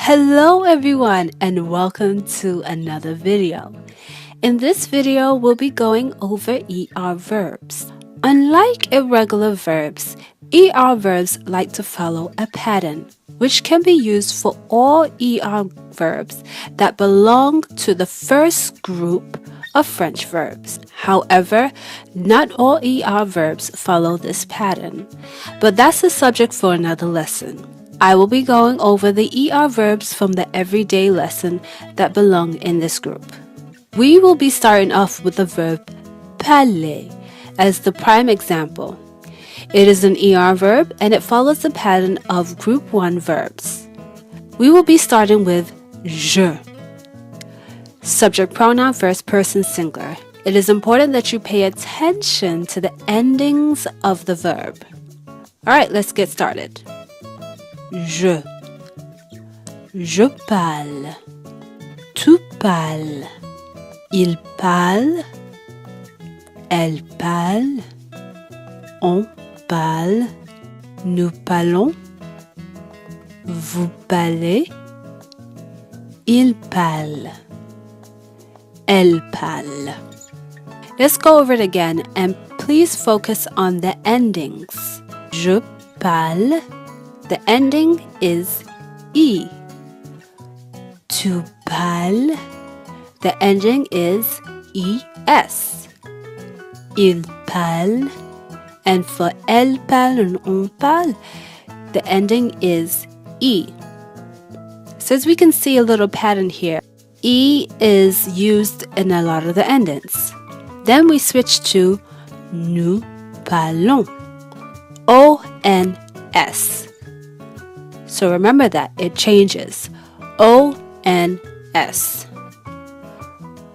Hello everyone and welcome to another video. In this video, we'll be going over ER verbs. Unlike irregular verbs, ER verbs like to follow a pattern, which can be used for all ER verbs that belong to the first group of French verbs. However, not all ER verbs follow this pattern, but that's a subject for another lesson. I will be going over the ER verbs from the everyday lesson that belong in this group. We will be starting off with the verb parler as the prime example. It is an ER verb and it follows the pattern of group 1 verbs. We will be starting with je. Subject pronoun first person singular. It is important that you pay attention to the endings of the verb. Alright, let's get started. Je parle, tu parles, il parle, elle parle, on parle, nous parlons, vous parlez, il parle, elle parle. Let's go over it again and please focus on the endings. Je parle. The ending is E. Tu parles. The ending is ES. Il parle. And for elle parle and on parle, the ending is E. So as we can see a little pattern here, E is used in a lot of the endings. Then we switch to nous parlons. O-N-S. So remember that it changes. O-N-S.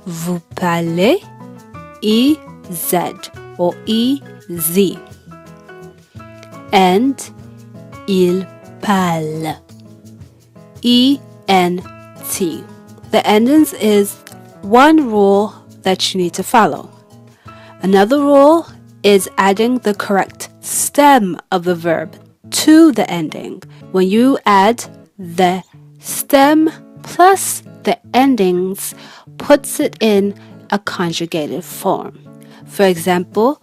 Vous parlez. E-Z or E-Z. And il parle. E-N-T. The endings is one rule that you need to follow. Another rule is adding the correct stem of the verb to the ending. When you add the stem plus the endings, puts it in a conjugated form. For example,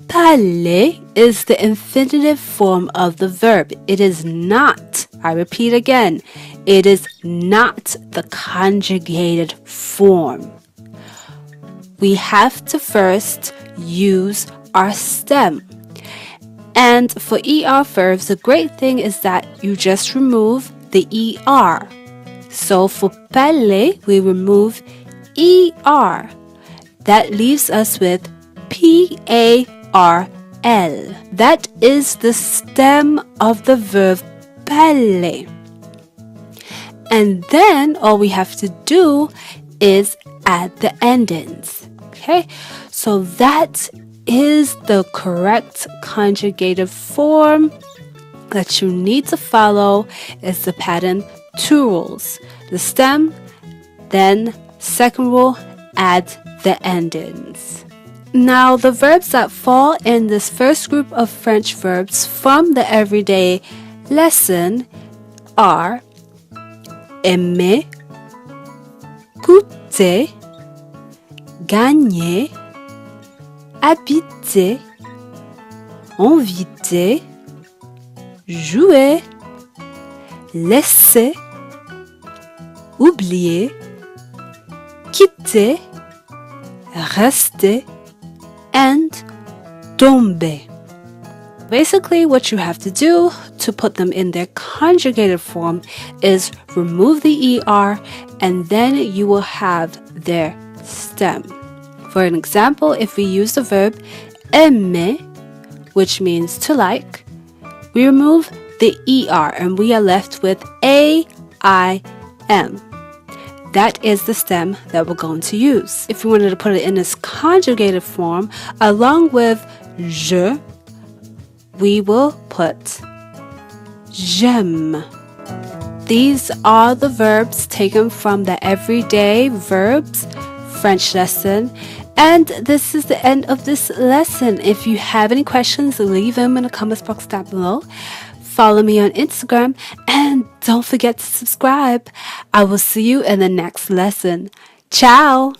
parler is the infinitive form of the verb. It is not, I repeat again, it is not the conjugated form. We have to first use our stem. And for ER verbs, the great thing is that you just remove the ER. So for parler, we remove ER. That leaves us with PARL. That is the stem of the verb parler. And then all we have to do is add the endings. Okay, so that is the correct conjugative form that you need to follow. Is the pattern 2 rules. The stem, then second rule, add the endings. Now the verbs that fall in this first group of French verbs from the everyday lesson are aimer, coûter, gagner, habiter, inviter, jouer, laisser, oublier, quitter, rester, and tomber. Basically, what you have to do to put them in their conjugated form is remove the ER and then you will have their stem. For an example, if we use the verb aimer, which means to like, we remove the ER and we are left with AIM. That is the stem that we're going to use. If we wanted to put it in its conjugated form, along with je, we will put j'aime. These are the verbs taken from the everyday verbs French lesson. And this is the end of this lesson. If you have any questions, leave them in the comments box down below. Follow me on Instagram and Don't forget to subscribe. I will see you in the next lesson. Ciao!